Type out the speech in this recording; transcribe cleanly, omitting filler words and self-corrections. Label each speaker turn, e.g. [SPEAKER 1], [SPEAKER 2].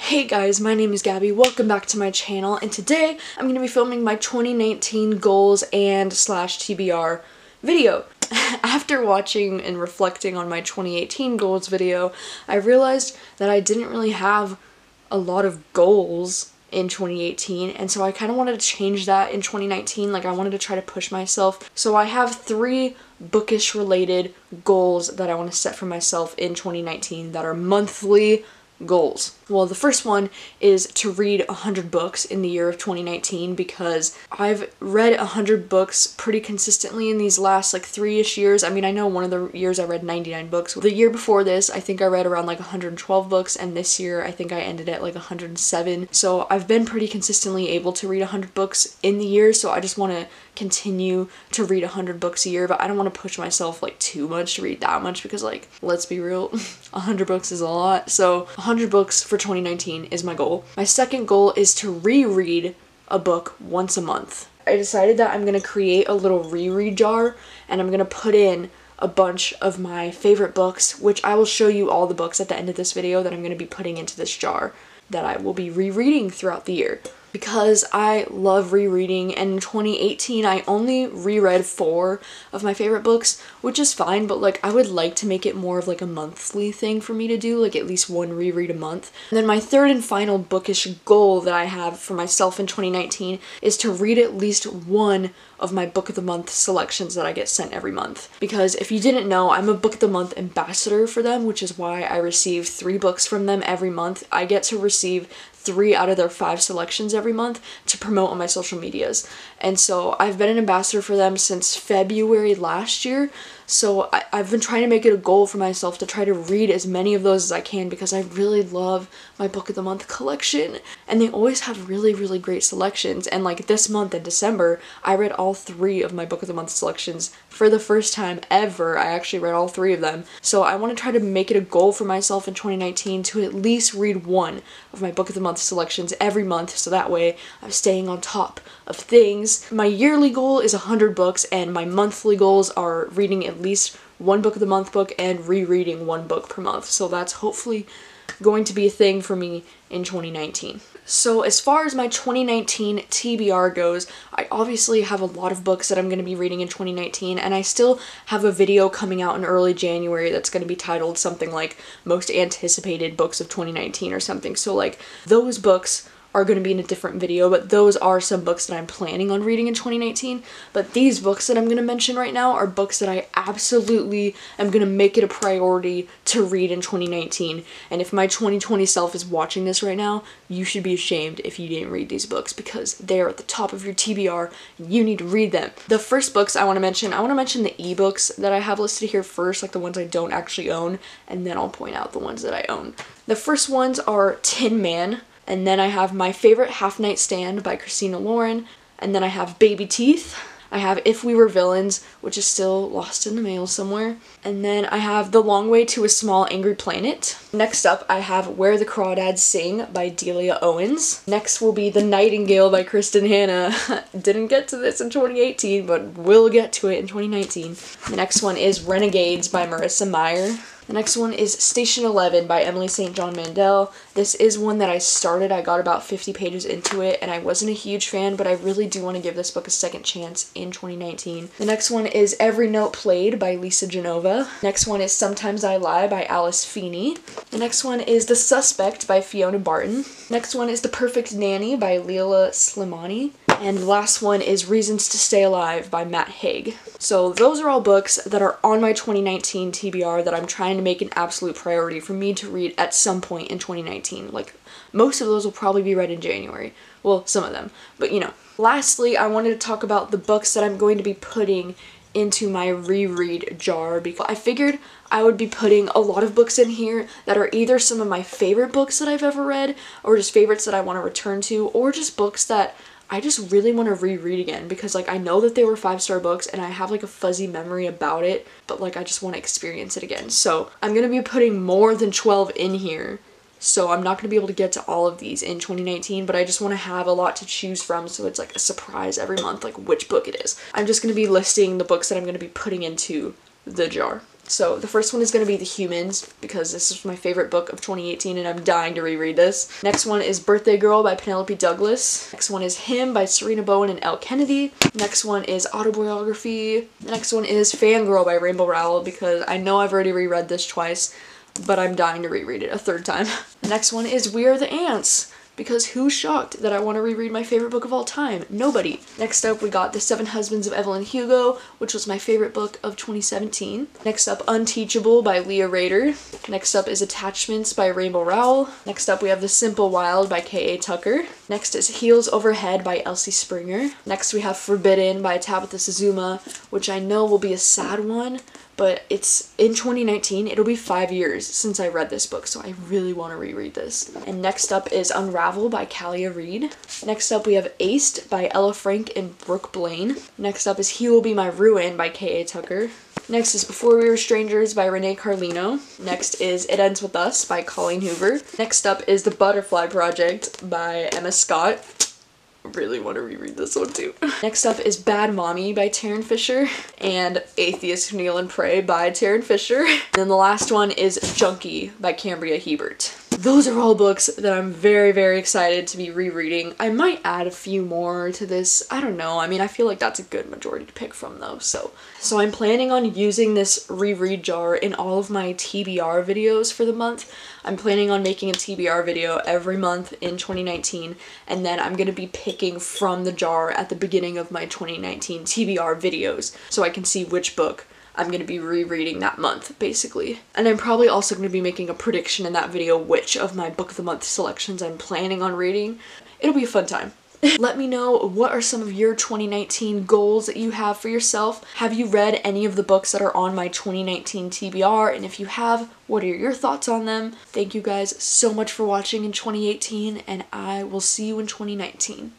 [SPEAKER 1] Hey guys, my name is Gabby, welcome back to my channel, and today I'm going to be filming my 2019 goals and /TBR video. After watching and reflecting on my 2018 goals video, I realized that I didn't really have a lot of goals in 2018, and so I kind of wanted to change that in 2019. Like, I wanted to try to push myself. So I have 3 bookish related goals that I want to set for myself in 2019 that are monthly goals. Well, the first one is to read 100 books in the year of 2019 because I've read 100 books pretty consistently in these last like 3-ish years. I mean, I know one of the years I read 99 books. The year before this, I think I read around like 112 books, and this year I think I ended at like 107. So I've been pretty consistently able to read 100 books in the year, so I just want to continue to read 100 books a year, but I don't want to push myself like too much to read that much because, like, let's be real, 100 books is a lot. So 100 books for 2019 is my goal. My second goal is to reread a book once a month. I decided that I'm going to create a little reread jar, and I'm going to put in a bunch of my favorite books, which I will show you all the books at the end of this video that I'm going to be putting into this jar that I will be rereading throughout the year. Because I love rereading, and in 2018 I only reread 4 of my favorite books, which is fine, but like I would like to make it more of like a monthly thing for me to do, like at least 1 reread a month. And then my third and final bookish goal that I have for myself in 2019 is to read at least 1 of my book of the month selections that I get sent every month. Because if you didn't know, I'm a book of the month ambassador for them, which is why I receive 3 books from them every month. I get to receive 3 out of their 5 selections every month to promote on my social medias. And so I've been an ambassador for them since February last year. So I've been trying to make it a goal for myself to try to read as many of those as I can because I really love my book of the month collection. And they always have really, really great selections. And like this month in December, I read all 3 of my book of the month selections for the first time ever. I actually read all 3 of them. So I want to try to make it a goal for myself in 2019 to at least read 1 of my book of the month selections every month, so that way I'm staying on top of things. My yearly goal is 100 books, and my monthly goals are reading at least 1 book of the month book and rereading 1 book per month. So that's hopefully going to be a thing for me in 2019. So as far as my 2019 TBR goes, I obviously have a lot of books that I'm going to be reading in 2019, and I still have a video coming out in early January that's going to be titled something like Most Anticipated Books of 2019 or something. So like those books are going to be in a different video, but those are some books that I'm planning on reading in 2019. But these books that I'm going to mention right now are books that I absolutely am going to make it a priority to read in 2019. And if my 2020 self is watching this right now, you should be ashamed if you didn't read these books because they're at the top of your TBR and you need to read them. The first books I want to mention the ebooks that I have listed here first, like the ones I don't actually own, and then I'll point out the ones that I own. The first ones are Tin Man. And then I have My Favorite Half Night Stand by Christina Lauren. And then I have Baby Teeth. I have If We Were Villains, which is still lost in the mail somewhere. And then I have The Long Way to a Small Angry Planet. Next up, I have Where the Crawdads Sing by Delia Owens. Next will be The Nightingale by Kristen Hanna. Didn't get to this in 2018, but will get to it in 2019. The next one is Renegades by Marissa Meyer. The next one is Station 11 by Emily St. John Mandel. This is one that I started. I got about 50 pages into it, and I wasn't a huge fan, but I really do want to give this book a second chance in 2019. The next one is Every Note Played by Lisa Genova. Next one is Sometimes I Lie by Alice Feeney. The next one is The Suspect by Fiona Barton. Next one is The Perfect Nanny by Leila Slimani. And the last one is Reasons to Stay Alive by Matt Haig. So those are all books that are on my 2019 TBR that I'm trying to make an absolute priority for me to read at some point in 2019. Like, most of those will probably be read in January. Well, some of them. But, you know. Lastly, I wanted to talk about the books that I'm going to be putting into my reread jar, because I figured I would be putting a lot of books in here that are either some of my favorite books that I've ever read, or just favorites that I want to return to, or just books that I just really want to reread again because like I know that they were 5-star books and I have like a fuzzy memory about it, but like I just want to experience it again. So I'm going to be putting more than 12 in here. So I'm not going to be able to get to all of these in 2019, but I just want to have a lot to choose from so it's like a surprise every month, like which book it is. I'm just going to be listing the books that I'm going to be putting into the jar. So the first one is going to be The Humans, because this is my favorite book of 2018 and I'm dying to reread this. Next one is Birthday Girl by Penelope Douglas. Next one is Him by Serena Bowen and Elle Kennedy. Next one is Autobiography. The next one is Fangirl by Rainbow Rowell, because I know I've already reread this twice, but I'm dying to reread it a third time. The next one is We Are the Ants, because who's shocked that I want to reread my favorite book of all time? Nobody. Next up, we got The Seven Husbands of Evelyn Hugo, which was my favorite book of 2017. Next up, Unteachable by Leah Rader. Next up is Attachments by Rainbow Rowell. Next up, we have The Simple Wild by K.A. Tucker. Next is Heels Overhead by Elsie Springer. Next, we have Forbidden by Tabitha Suzuma, which I know will be a sad one, but it's in 2019. It'll be 5 years since I read this book, so I really want to reread this. And next up is Unravel by Kalia Reed. Next up, we have Aced by Ella Frank and Brooke Blaine. Next up is He Will Be My Ruin by K.A. Tucker. Next is Before We Were Strangers by Renee Carlino. Next is It Ends With Us by Colleen Hoover. Next up is The Butterfly Project by Emma Scott. Really want to reread this one too. Next up is Bad Mommy by Taryn Fisher and Atheists Who Kneel and Pray by Taryn Fisher. And then the last one is Junkie by Cambria Hebert. Those are all books that I'm very, very excited to be rereading. I might add a few more to this. I don't know. I mean, I feel like that's a good majority to pick from though. So I'm planning on using this reread jar in all of my TBR videos for the month. I'm planning on making a TBR video every month in 2019, and then I'm going to be picking from the jar at the beginning of my 2019 TBR videos so I can see which book I'm going to be rereading that month, basically. And I'm probably also going to be making a prediction in that video which of my book of the month selections I'm planning on reading. It'll be a fun time. Let me know, what are some of your 2019 goals that you have for yourself? Have you read any of the books that are on my 2019 TBR? And if you have, what are your thoughts on them? Thank you guys so much for watching in 2018, and I will see you in 2019.